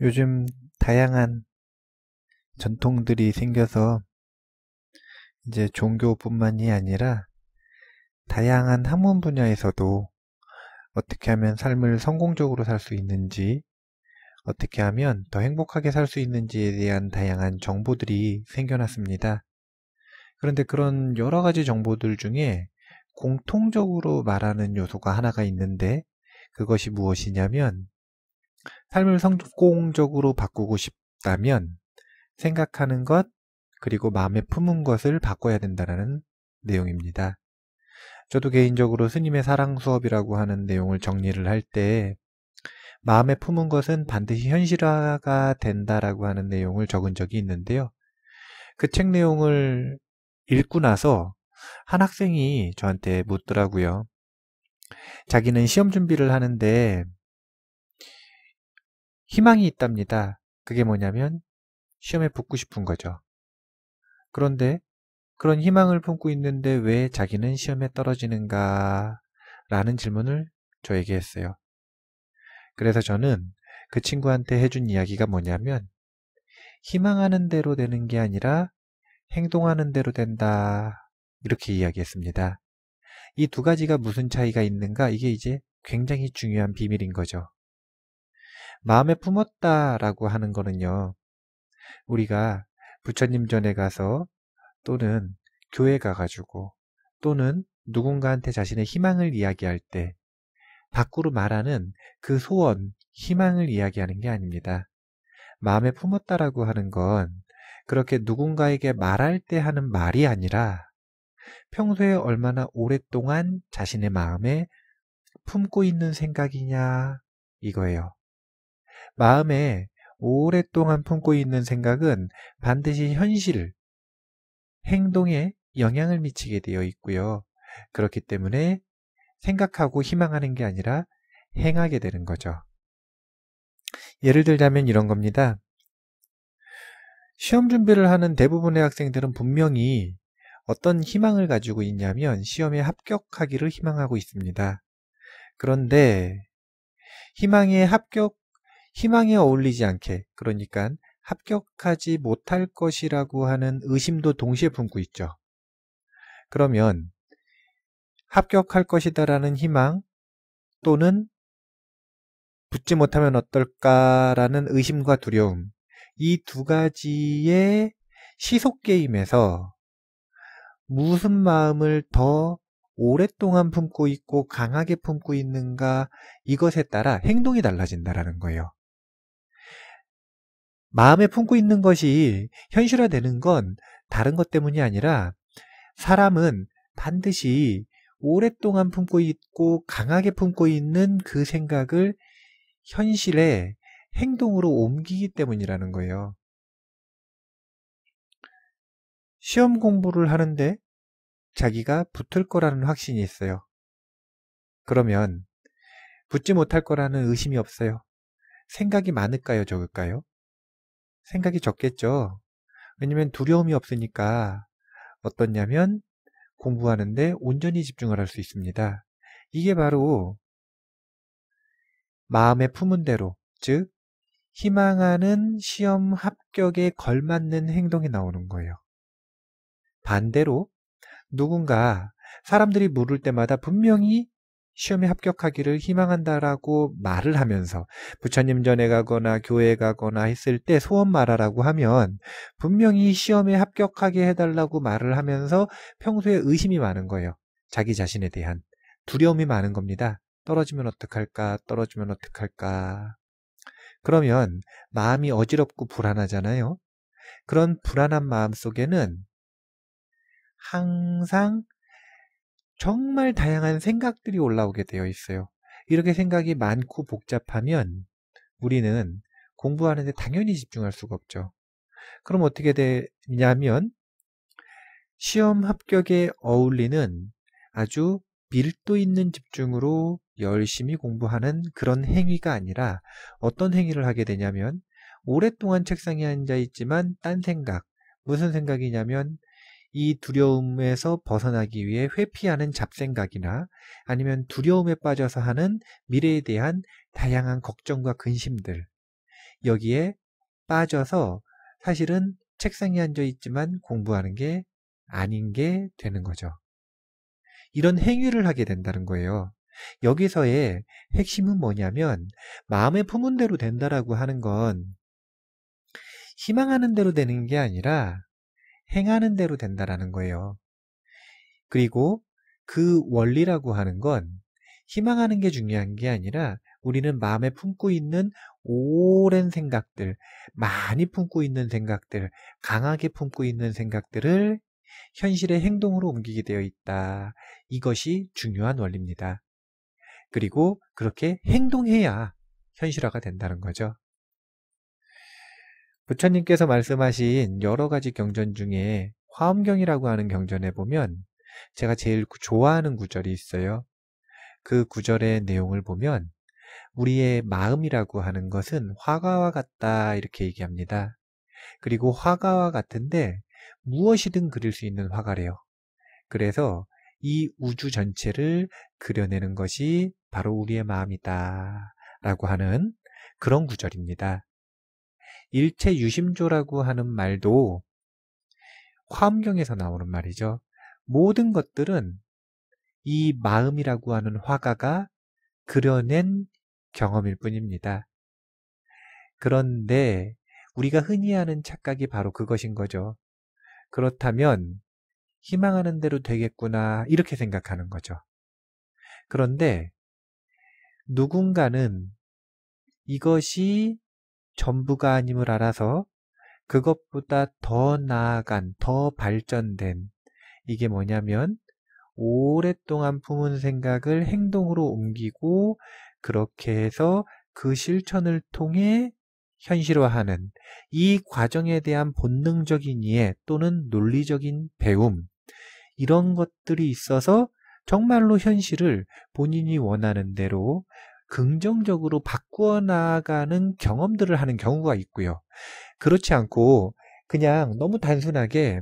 요즘 다양한 전통들이 생겨서 이제 종교뿐만이 아니라 다양한 학문 분야에서도 어떻게 하면 삶을 성공적으로 살 수 있는지, 어떻게 하면 더 행복하게 살 수 있는지에 대한 다양한 정보들이 생겨났습니다. 그런데 그런 여러 가지 정보들 중에 공통적으로 말하는 요소가 하나가 있는데, 그것이 무엇이냐면 삶을 성공적으로 바꾸고 싶다면 생각하는 것, 그리고 마음에 품은 것을 바꿔야 된다는 내용입니다. 저도 개인적으로 스님의 사랑 수업이라고 하는 내용을 정리를 할 때 마음에 품은 것은 반드시 현실화가 된다라고 하는 내용을 적은 적이 있는데요. 그 책 내용을 읽고 나서 한 학생이 저한테 묻더라고요. 자기는 시험 준비를 하는데 희망이 있답니다. 그게 뭐냐면 시험에 붙고 싶은 거죠. 그런데 그런 희망을 품고 있는데 왜 자기는 시험에 떨어지는가? 라는 질문을 저에게 했어요. 그래서 저는 그 친구한테 해준 이야기가 뭐냐면, 희망하는 대로 되는 게 아니라 행동하는 대로 된다. 이렇게 이야기했습니다. 이 두 가지가 무슨 차이가 있는가? 이게 이제 굉장히 중요한 비밀인 거죠. 마음에 품었다라고 하는 거는요, 우리가 부처님 전에 가서 또는 교회 가가지고 또는 누군가한테 자신의 희망을 이야기할 때 밖으로 말하는 그 소원, 희망을 이야기하는 게 아닙니다. 마음에 품었다라고 하는 건 그렇게 누군가에게 말할 때 하는 말이 아니라 평소에 얼마나 오랫동안 자신의 마음에 품고 있는 생각이냐 이거예요. 마음에 오랫동안 품고 있는 생각은 반드시 현실, 행동에 영향을 미치게 되어 있고요. 그렇기 때문에 생각하고 희망하는 게 아니라 행하게 되는 거죠. 예를 들자면 이런 겁니다. 시험 준비를 하는 대부분의 학생들은 분명히 어떤 희망을 가지고 있냐면 시험에 합격하기를 희망하고 있습니다. 그런데 희망에 어울리지 않게, 그러니까 합격하지 못할 것이라고 하는 의심도 동시에 품고 있죠. 그러면 합격할 것이다라는 희망 또는 붙지 못하면 어떨까라는 의심과 두려움, 이 두 가지의 시속 게임에서 무슨 마음을 더 오랫동안 품고 있고 강하게 품고 있는가, 이것에 따라 행동이 달라진다라는 거예요. 마음에 품고 있는 것이 현실화되는 건 다른 것 때문이 아니라 사람은 반드시 오랫동안 품고 있고 강하게 품고 있는 그 생각을 현실에 행동으로 옮기기 때문이라는 거예요. 시험 공부를 하는데 자기가 붙을 거라는 확신이 있어요. 그러면 붙지 못할 거라는 의심이 없어요. 생각이 많을까요, 적을까요? 생각이 적겠죠. 왜냐면 두려움이 없으니까 어떻냐면 공부하는데 온전히 집중을 할 수 있습니다. 이게 바로 마음에 품은 대로, 즉 희망하는 시험 합격에 걸맞는 행동이 나오는 거예요. 반대로 누군가 사람들이 물을 때마다 분명히 시험에 합격하기를 희망한다라고 말을 하면서 부처님 전에 가거나 교회에 가거나 했을 때 소원 말하라고 하면 분명히 시험에 합격하게 해달라고 말을 하면서 평소에 의심이 많은 거예요. 자기 자신에 대한 두려움이 많은 겁니다. 떨어지면 어떡할까? 떨어지면 어떡할까? 그러면 마음이 어지럽고 불안하잖아요. 그런 불안한 마음 속에는 항상 정말 다양한 생각들이 올라오게 되어 있어요. 이렇게 생각이 많고 복잡하면 우리는 공부하는데 당연히 집중할 수가 없죠. 그럼 어떻게 되냐면 시험 합격에 어울리는 아주 밀도 있는 집중으로 열심히 공부하는 그런 행위가 아니라 어떤 행위를 하게 되냐면 오랫동안 책상에 앉아 있지만 딴 생각, 무슨 생각이냐면 이 두려움에서 벗어나기 위해 회피하는 잡생각이나 아니면 두려움에 빠져서 하는 미래에 대한 다양한 걱정과 근심들, 여기에 빠져서 사실은 책상에 앉아 있지만 공부하는 게 아닌 게 되는 거죠. 이런 행위를 하게 된다는 거예요. 여기서의 핵심은 뭐냐면 마음에 품은 대로 된다라고 하는 건 희망하는 대로 되는 게 아니라 행하는 대로 된다라는 거예요. 그리고 그 원리라고 하는 건 희망하는 게 중요한 게 아니라 우리는 마음에 품고 있는 오랜 생각들, 많이 품고 있는 생각들, 강하게 품고 있는 생각들을 현실의 행동으로 옮기게 되어 있다. 이것이 중요한 원리입니다. 그리고 그렇게 행동해야 현실화가 된다는 거죠. 부처님께서 말씀하신 여러 가지 경전 중에 화엄경이라고 하는 경전에 보면 제가 제일 좋아하는 구절이 있어요. 그 구절의 내용을 보면 우리의 마음이라고 하는 것은 화가와 같다 이렇게 얘기합니다. 그리고 화가와 같은데 무엇이든 그릴 수 있는 화가래요. 그래서 이 우주 전체를 그려내는 것이 바로 우리의 마음이다 라고 하는 그런 구절입니다. 일체 유심조라고 하는 말도 화엄경에서 나오는 말이죠. 모든 것들은 이 마음이라고 하는 화가가 그려낸 경험일 뿐입니다. 그런데 우리가 흔히 하는 착각이 바로 그것인 거죠. 그렇다면 희망하는 대로 되겠구나 이렇게 생각하는 거죠. 그런데 누군가는 이것이 전부가 아님을 알아서 그것보다 더 나아간, 더 발전된 이게 뭐냐면 오랫동안 품은 생각을 행동으로 옮기고 그렇게 해서 그 실천을 통해 현실화하는 이 과정에 대한 본능적인 이해 또는 논리적인 배움 이런 것들이 있어서 정말로 현실을 본인이 원하는 대로 긍정적으로 바꾸어 나가는 경험들을 하는 경우가 있고요. 그렇지 않고 그냥 너무 단순하게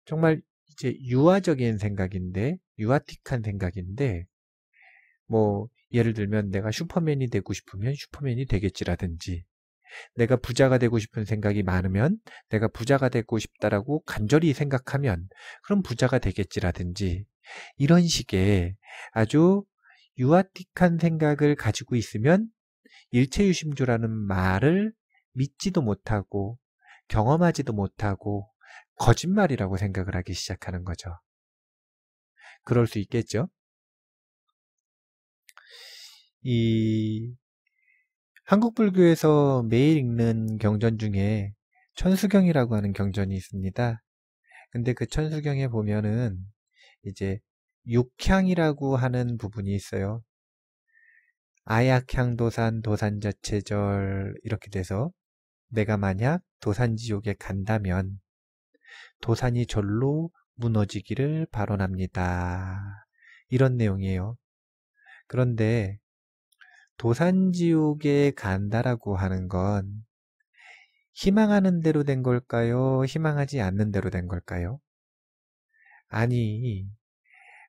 정말 이제 유아적인 생각인데, 유아틱한 생각인데, 뭐, 예를 들면 내가 슈퍼맨이 되고 싶으면 슈퍼맨이 되겠지라든지, 내가 부자가 되고 싶은 생각이 많으면 내가 부자가 되고 싶다라고 간절히 생각하면 그럼 부자가 되겠지라든지, 이런 식의 아주 유아틱한 생각을 가지고 있으면 일체유심조라는 말을 믿지도 못하고 경험하지도 못하고 거짓말이라고 생각을 하기 시작하는 거죠. 그럴 수 있겠죠. 이 한국 불교에서 매일 읽는 경전 중에 천수경이라고 하는 경전이 있습니다. 근데 그 천수경에 보면은 이제 육향이라고 하는 부분이 있어요. 아약향 도산 도산자체절 이렇게 돼서 내가 만약 도산지옥에 간다면 도산이 절로 무너지기를 발언합니다. 이런 내용이에요. 그런데 도산지옥에 간다라고 하는 건 희망하는 대로 된 걸까요? 희망하지 않는 대로 된 걸까요? 아니,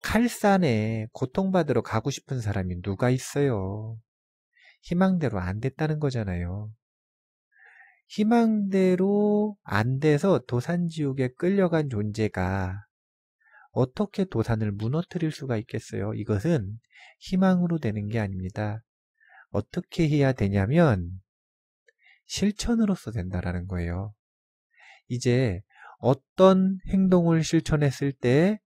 칼산에 고통받으러 가고 싶은 사람이 누가 있어요? 희망대로 안 됐다는 거잖아요. 희망대로 안 돼서 도산지옥에 끌려간 존재가 어떻게 도산을 무너뜨릴 수가 있겠어요? 이것은 희망으로 되는 게 아닙니다. 어떻게 해야 되냐면 실천으로서 된다라는 거예요. 이제 어떤 행동을 실천했을 때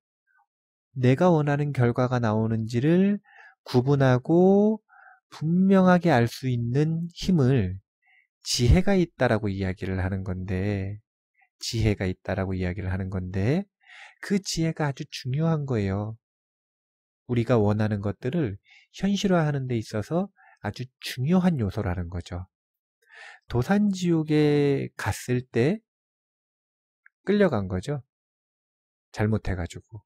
내가 원하는 결과가 나오는지를 구분하고 분명하게 알 수 있는 힘을 지혜가 있다라고 이야기를 하는 건데, 지혜가 있다라고 이야기를 하는 건데, 그 지혜가 아주 중요한 거예요. 우리가 원하는 것들을 현실화하는 데 있어서 아주 중요한 요소라는 거죠. 도산지옥에 갔을 때 끌려간 거죠. 잘못해가지고.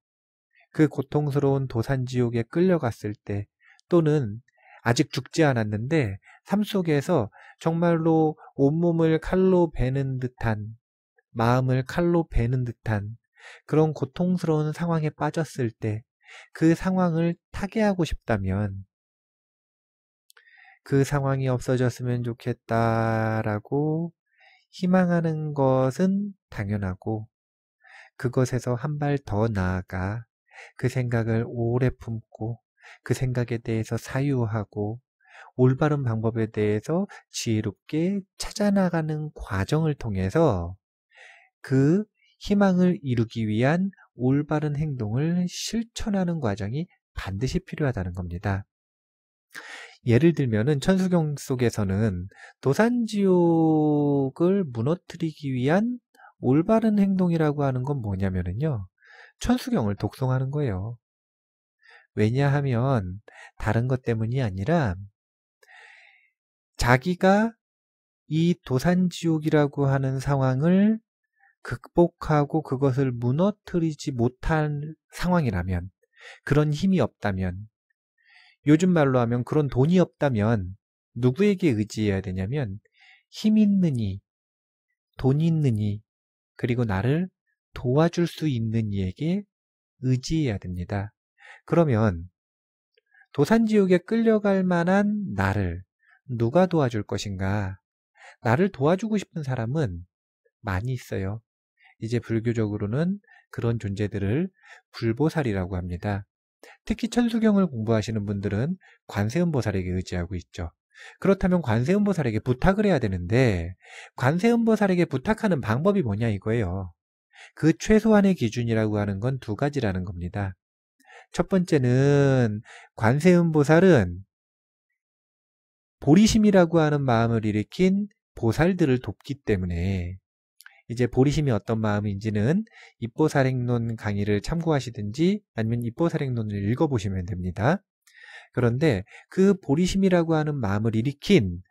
그 고통스러운 도산지옥에 끌려갔을 때 또는 아직 죽지 않았는데 삶 속에서 정말로 온몸을 칼로 베는 듯한 마음을 칼로 베는 듯한 그런 고통스러운 상황에 빠졌을 때 그 상황을 타개하고 싶다면 그 상황이 없어졌으면 좋겠다라고 희망하는 것은 당연하고 그것에서 한 발 더 나아가 그 생각을 오래 품고 그 생각에 대해서 사유하고 올바른 방법에 대해서 지혜롭게 찾아나가는 과정을 통해서 그 희망을 이루기 위한 올바른 행동을 실천하는 과정이 반드시 필요하다는 겁니다. 예를 들면은 천수경 속에서는 도산지옥을 무너뜨리기 위한 올바른 행동이라고 하는 건 뭐냐면요. 천수경을 독송하는 거예요. 왜냐하면 다른 것 때문이 아니라 자기가 이 도산지옥이라고 하는 상황을 극복하고 그것을 무너뜨리지 못한 상황이라면, 그런 힘이 없다면, 요즘 말로 하면 그런 돈이 없다면 누구에게 의지해야 되냐면 힘 있는 이, 돈 있는 이, 그리고 나를 도와줄 수 있는 이에게 의지해야 됩니다. 그러면 도산지옥에 끌려갈 만한 나를 누가 도와줄 것인가? 나를 도와주고 싶은 사람은 많이 있어요. 이제 불교적으로는 그런 존재들을 불보살이라고 합니다. 특히 천수경을 공부하시는 분들은 관세음보살에게 의지하고 있죠. 그렇다면 관세음보살에게 부탁을 해야 되는데 관세음보살에게 부탁하는 방법이 뭐냐 이거예요. 그 최소한의 기준이라고 하는 건 두 가지라는 겁니다. 첫 번째는 관세음보살은 보리심이라고 하는 마음을 일으킨 보살들을 돕기 때문에 이제 보리심이 어떤 마음인지는 입보살행론 강의를 참고하시든지 아니면 입보살행론을 읽어보시면 됩니다. 그런데 그 보리심이라고 하는 마음을 일으킨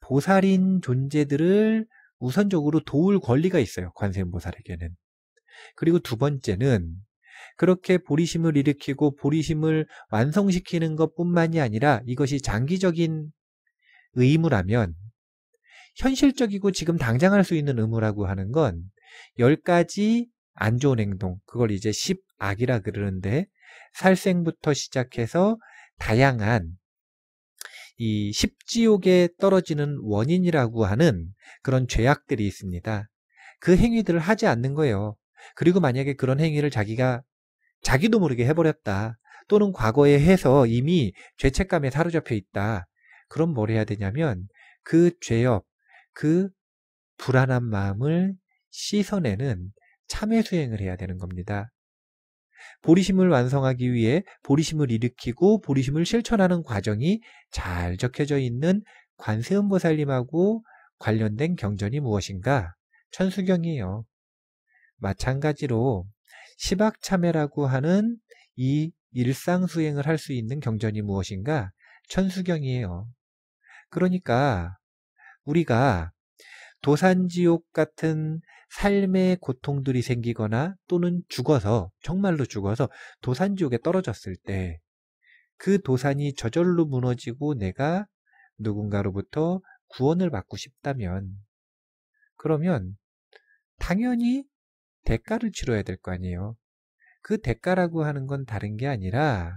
보살인 존재들을 우선적으로 도울 권리가 있어요. 관세음보살에게는. 그리고 두 번째는 그렇게 보리심을 일으키고 보리심을 완성시키는 것뿐만이 아니라 이것이 장기적인 의무라면 현실적이고 지금 당장 할 수 있는 의무라고 하는 건 10가지 안 좋은 행동, 그걸 이제 10악이라 그러는데 살생부터 시작해서 다양한 이 10지옥에 떨어지는 원인이라고 하는 그런 죄악들이 있습니다. 그 행위들을 하지 않는 거예요. 그리고 만약에 그런 행위를 자기도 모르게 해버렸다. 또는 과거에 해서 이미 죄책감에 사로잡혀 있다. 그럼 뭘 해야 되냐면 그 죄업, 그 불안한 마음을 씻어내는 참회 수행을 해야 되는 겁니다. 보리심을 완성하기 위해 보리심을 일으키고 보리심을 실천하는 과정이 잘 적혀져 있는 관세음보살님하고 관련된 경전이 무엇인가? 천수경이에요. 마찬가지로 시박참회라고 하는 이 일상수행을 할 수 있는 경전이 무엇인가? 천수경이에요. 그러니까 우리가 도산지옥 같은 삶의 고통들이 생기거나 또는 죽어서, 정말로 죽어서 도산지옥에 떨어졌을 때 그 도산이 저절로 무너지고 내가 누군가로부터 구원을 받고 싶다면 그러면 당연히 대가를 치러야 될 거 아니에요. 그 대가라고 하는 건 다른 게 아니라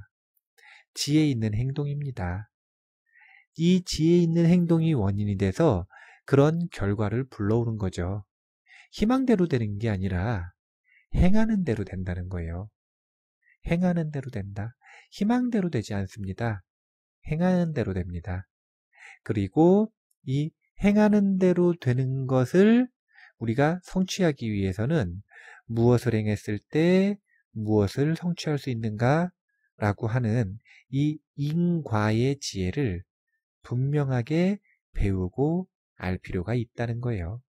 지혜 있는 행동입니다. 이 지혜 있는 행동이 원인이 돼서 그런 결과를 불러오는 거죠. 희망대로 되는 게 아니라 행하는 대로 된다는 거예요. 행하는 대로 된다. 희망대로 되지 않습니다. 행하는 대로 됩니다. 그리고 이 행하는 대로 되는 것을 우리가 성취하기 위해서는 무엇을 행했을 때 무엇을 성취할 수 있는가 라고 하는 이 인과의 지혜를 분명하게 배우고 알 필요가 있다는 거예요.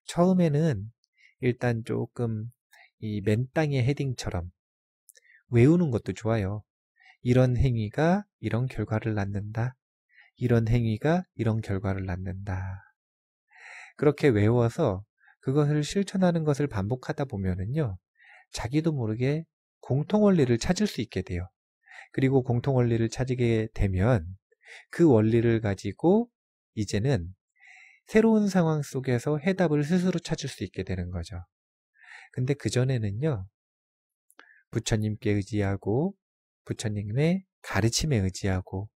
처음에는 일단 조금 이 맨땅의 헤딩처럼 외우는 것도 좋아요. 이런 행위가 이런 결과를 낳는다. 이런 행위가 이런 결과를 낳는다. 그렇게 외워서 그것을 실천하는 것을 반복하다 보면은요, 자기도 모르게 공통원리를 찾을 수 있게 돼요. 그리고 공통원리를 찾게 되면 그 원리를 가지고 이제는 새로운 상황 속에서 해답을 스스로 찾을 수 있게 되는 거죠. 근데 그전에는요, 부처님께 의지하고 부처님의 가르침에 의지하고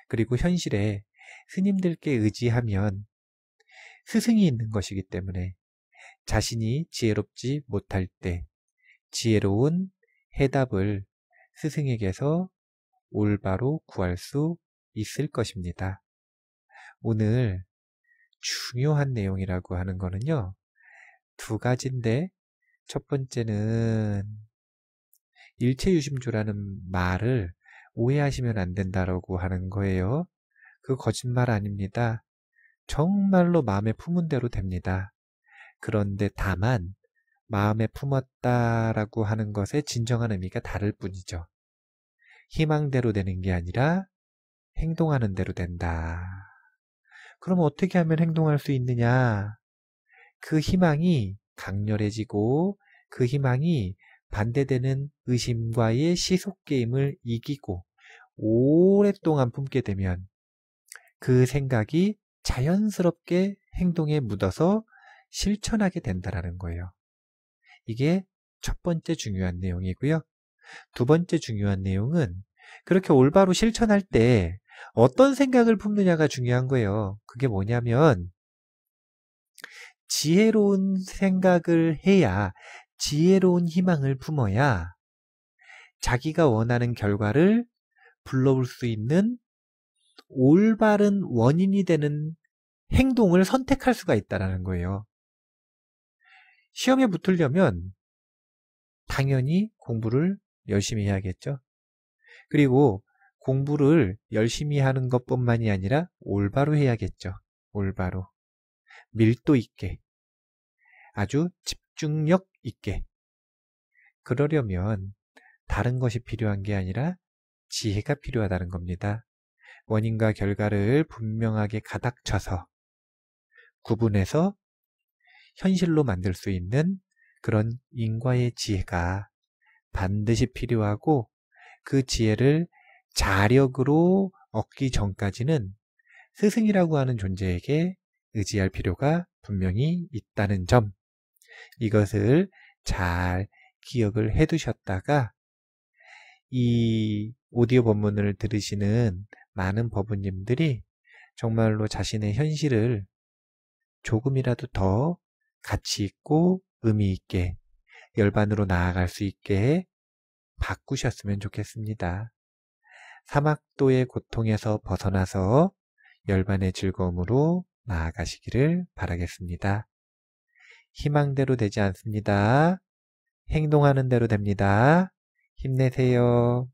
그리고 현실에 스님들께 의지하면 스승이 있는 것이기 때문에 자신이 지혜롭지 못할 때 지혜로운 해답을 스승에게서 올바로 구할 수 있을 것입니다. 오늘 중요한 내용이라고 하는 거는요, 두 가지인데, 첫 번째는 일체유심조라는 말을 오해하시면 안 된다라고 하는 거예요. 그 거짓말 아닙니다. 정말로 마음에 품은 대로 됩니다. 그런데 다만 마음에 품었다라고 하는 것의 진정한 의미가 다를 뿐이죠. 희망대로 되는 게 아니라 행동하는 대로 된다. 그럼 어떻게 하면 행동할 수 있느냐? 그 희망이 강렬해지고 그 희망이 반대되는 의심과의 시속게임을 이기고 오랫동안 품게 되면 그 생각이 자연스럽게 행동에 묻어서 실천하게 된다는 거예요. 이게 첫 번째 중요한 내용이고요. 두 번째 중요한 내용은 그렇게 올바로 실천할 때 어떤 생각을 품느냐가 중요한 거예요. 그게 뭐냐면 지혜로운 생각을 해야 지혜로운 희망을 품어야 자기가 원하는 결과를 불러올 수 있는 올바른 원인이 되는 행동을 선택할 수가 있다는 거예요. 시험에 붙으려면 당연히 공부를 열심히 해야겠죠. 그리고 공부를 열심히 하는 것뿐만이 아니라 올바로 해야겠죠. 올바로. 밀도 있게. 아주 집중력 있게. 그러려면 다른 것이 필요한 게 아니라 지혜가 필요하다는 겁니다. 원인과 결과를 분명하게 가닥쳐서 구분해서 현실로 만들 수 있는 그런 인과의 지혜가 반드시 필요하고 그 지혜를 자력으로 얻기 전까지는 스승이라고 하는 존재에게 의지할 필요가 분명히 있다는 점, 이것을 잘 기억을 해 두셨다가 이 오디오 법문을 들으시는 많은 법우님들이 정말로 자신의 현실을 조금이라도 더 가치 있고 의미 있게 열반으로 나아갈 수 있게 바꾸셨으면 좋겠습니다. 사막도의 고통에서 벗어나서 열반의 즐거움으로 나아가시기를 바라겠습니다. 희망대로 되지 않습니다. 행동하는 대로 됩니다. 힘내세요.